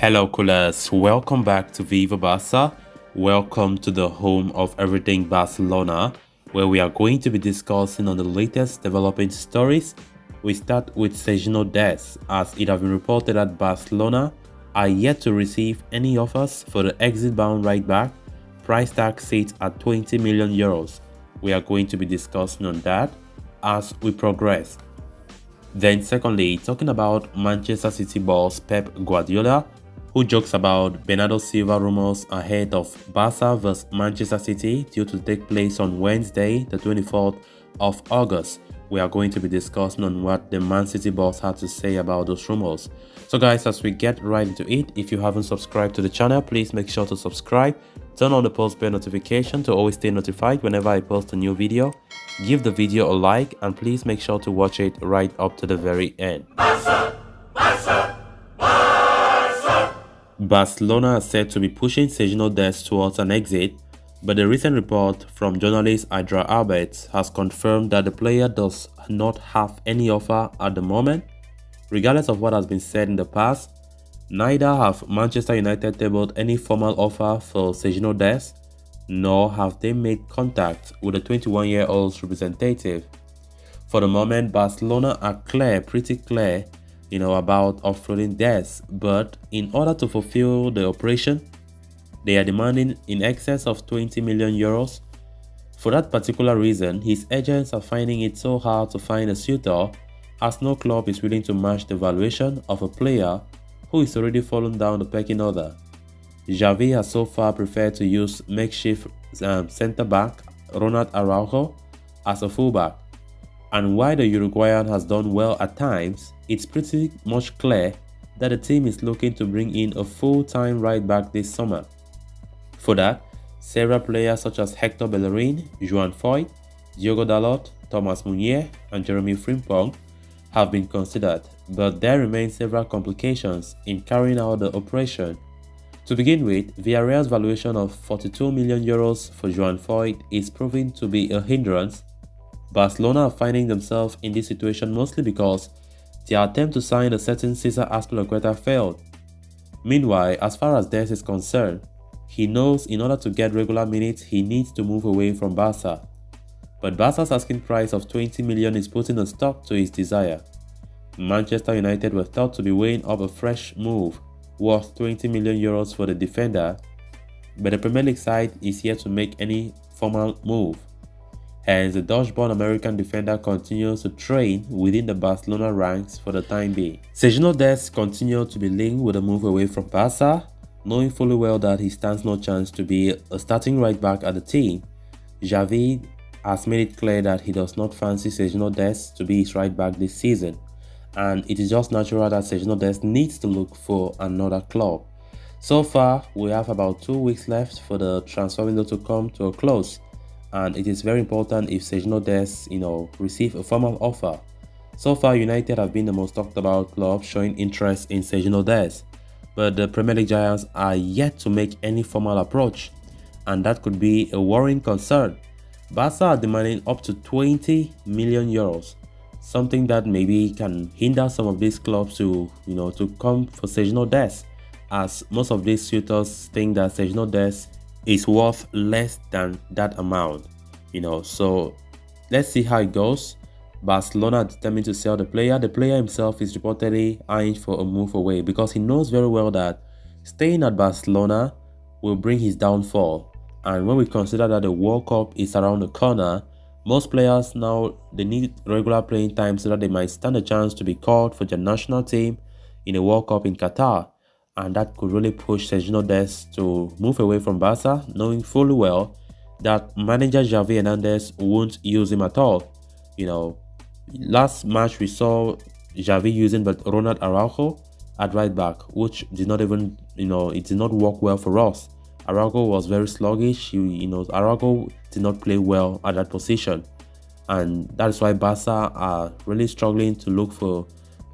Hello coolers, welcome back to Viva Barca. Welcome to the home of everything Barcelona, where we are going to be discussing on the latest developing stories. We start with Sergio Dest, as it has been reported that Barcelona are yet to receive any offers for the exit-bound right-back. Price tag sits at 20 million euros. We are going to be discussing on that as we progress. Then secondly, talking about Manchester City boss Pep Guardiola, who jokes about Bernardo Silva rumours ahead of Barca vs Manchester City due to take place on Wednesday, the 24th of August. We are going to be discussing on what the Man City boss had to say about those rumours. So guys, as we get right into it, if you haven't subscribed to the channel, please make sure to subscribe. Turn on the post bell notification to always stay notified whenever I post a new video. Give the video a like and please make sure to watch it right up to the very end. Barcelona is said to be pushing Sergio Dest towards an exit, but the recent report from journalist Adra Albert has confirmed that the player does not have any offer at the moment. Regardless of what has been said in the past, neither have Manchester United tabled any formal offer for Sergio Dest, nor have they made contact with the 21-year-old's representative. For the moment, Barcelona are pretty clear, about offloading Dest, but in order to fulfill the operation, they are demanding in excess of 20 million euros. For that particular reason, his agents are finding it so hard to find a suitor, as no club is willing to match the valuation of a player who is already fallen down the pecking order. Xavi has so far preferred to use makeshift centre-back Ronald Araujo as a fullback. And while the Uruguayan has done well at times, it's pretty much clear that the team is looking to bring in a full-time right-back this summer. For that, several players such as Hector Bellerin, Joan Foyt, Diogo Dalot, Thomas Meunier, and Jeremy Frimpong have been considered, but there remain several complications in carrying out the operation. To begin with, Villarreal's valuation of 42 million euros for Joan Foyt is proving to be a hindrance. Barcelona are finding themselves in this situation mostly because their attempt to sign a certain Cesar Azpilicueta failed. Meanwhile, as far as Dest is concerned, he knows in order to get regular minutes he needs to move away from Barca. But Barca's asking price of 20 million is putting a stop to his desire. Manchester United were thought to be weighing up a fresh move worth 20 million euros for the defender, but the Premier League side is yet to make any formal move. Hence, the Dutch-born American defender continues to train within the Barcelona ranks for the time being. Sergio Dest continued to be linked with a move away from Barca, knowing fully well that he stands no chance to be a starting right-back at the team. Xavi has made it clear that he does not fancy Sergio Dest to be his right-back this season, and it is just natural that Sergio Dest needs to look for another club. So far, we have about 2 weeks left for the transfer window to come to a close, and it is very important if Sergio Dest, receive a formal offer. So far, United have been the most talked about club showing interest in Sergio Dest, but the Premier League giants are yet to make any formal approach, and that could be a worrying concern. Barca are demanding up to 20 million euros, something that maybe can hinder some of these clubs to come for Sergio Dest, as most of these suitors think that Sergio Dest is worth less than that amount. So let's see how it goes. Barcelona are determined to sell the player. The player himself is reportedly eyeing for a move away because he knows very well that staying at Barcelona will bring his downfall. And when we consider that the World Cup is around the corner, most players now they need regular playing time so that they might stand a chance to be called for the national team in a World Cup in Qatar. And that could really push Sergio Dest to move away from Barca, knowing fully well that manager Xavi Hernandez won't use him at all. Last match we saw Xavi using but Ronald Araujo at right back, which did not even, it did not work well for us. Araujo was very sluggish. Araujo did not play well at that position, and that is why Barca are really struggling to look for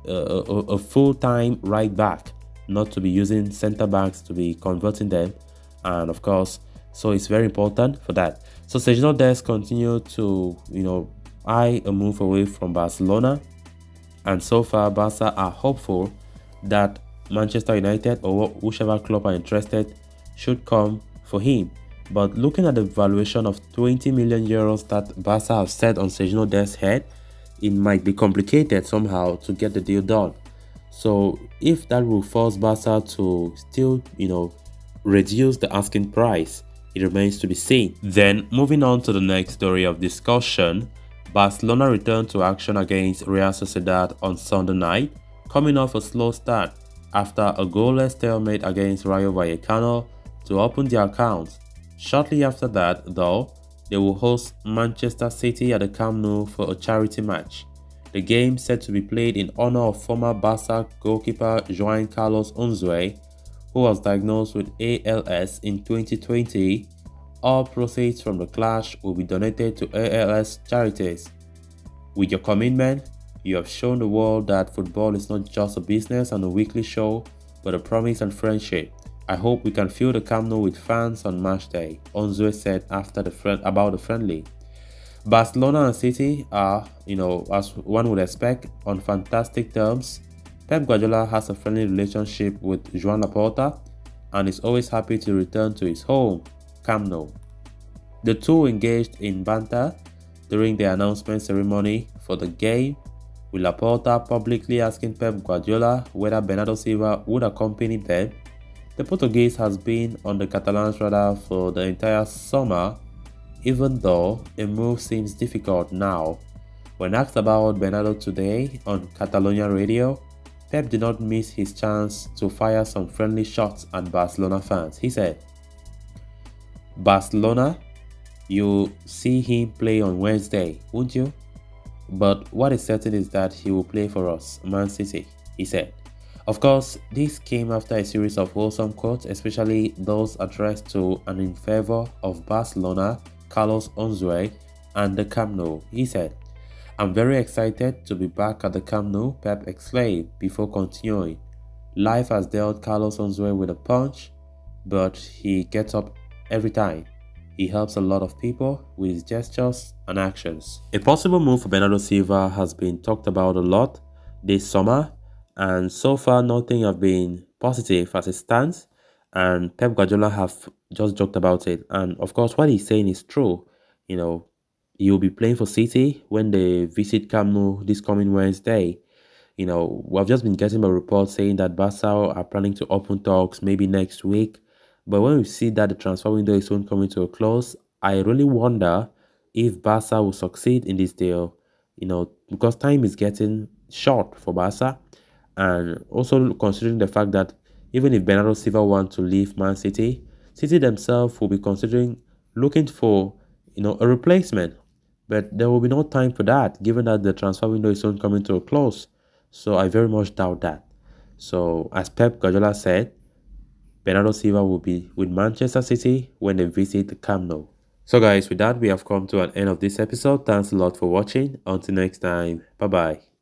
a full-time right back, not to be using center backs to be converting them, and of course, so it's very important for that. So Sergio Dest continued to eye a move away from Barcelona, and so far Barca are hopeful that Manchester United or whichever club are interested should come for him. But looking at the valuation of 20 million euros that Barca have set on Sergio Dest's head, it might be complicated somehow to get the deal done. So if that will force Barca to still, reduce the asking price, it remains to be seen. Then moving on to the next story of discussion, Barcelona returned to action against Real Sociedad on Sunday night, coming off a slow start after a goalless stalemate against Rayo Vallecano to open their accounts. Shortly after that, though, they will host Manchester City at the Camp Nou for a charity match. The game set to be played in honor of former Barca goalkeeper João Carlos Unzué, who was diagnosed with ALS in 2020. All proceeds from the clash will be donated to ALS charities. With your commitment, you have shown the world that football is not just a business and a weekly show, but a promise and friendship. I hope we can fill the Camp Nou with fans on match day, Unzué said after about the friendly. Barcelona and City are, as one would expect, on fantastic terms. Pep Guardiola has a friendly relationship with Joan Laporta and is always happy to return to his home, Camp Nou. The two engaged in banter during the announcement ceremony for the game, with Laporta publicly asking Pep Guardiola whether Bernardo Silva would accompany Pep. The Portuguese has been on the Catalans' radar for the entire summer, even though a move seems difficult now. When asked about Bernardo today on Catalonia radio, Pep did not miss his chance to fire some friendly shots at Barcelona fans. He said, "Barcelona, you see him play on Wednesday, won't you? But what is certain is that he will play for us, Man City," he said. Of course, this came after a series of wholesome quotes, especially those addressed to and in favor of Barcelona, Carlos Unzué, and the Camp Nou. He said, "I'm very excited to be back at the Camp Nou," Pep exclaimed before continuing. "Life has dealt Carlos Unzué with a punch, but he gets up every time. He helps a lot of people with his gestures and actions." A possible move for Bernardo Silva has been talked about a lot this summer, and so far nothing have been positive as it stands, and Pep Guardiola have just joked about it. And of course, what he's saying is true. He'll be playing for City when they visit Camp Nou this coming Wednesday. We've just been getting a report saying that Barca are planning to open talks maybe next week. But when we see that the transfer window is soon coming to a close, I really wonder if Barca will succeed in this deal, because time is getting short for Barca. And also considering the fact that even if Bernardo Silva wants to leave Man City, City themselves will be considering looking for, a replacement. But there will be no time for that, given that the transfer window is soon coming to a close. So I very much doubt that. So as Pep Guardiola said, Bernardo Silva will be with Manchester City when they visit the Camp Nou. So guys, with that, we have come to an end of this episode. Thanks a lot for watching. Until next time, bye bye.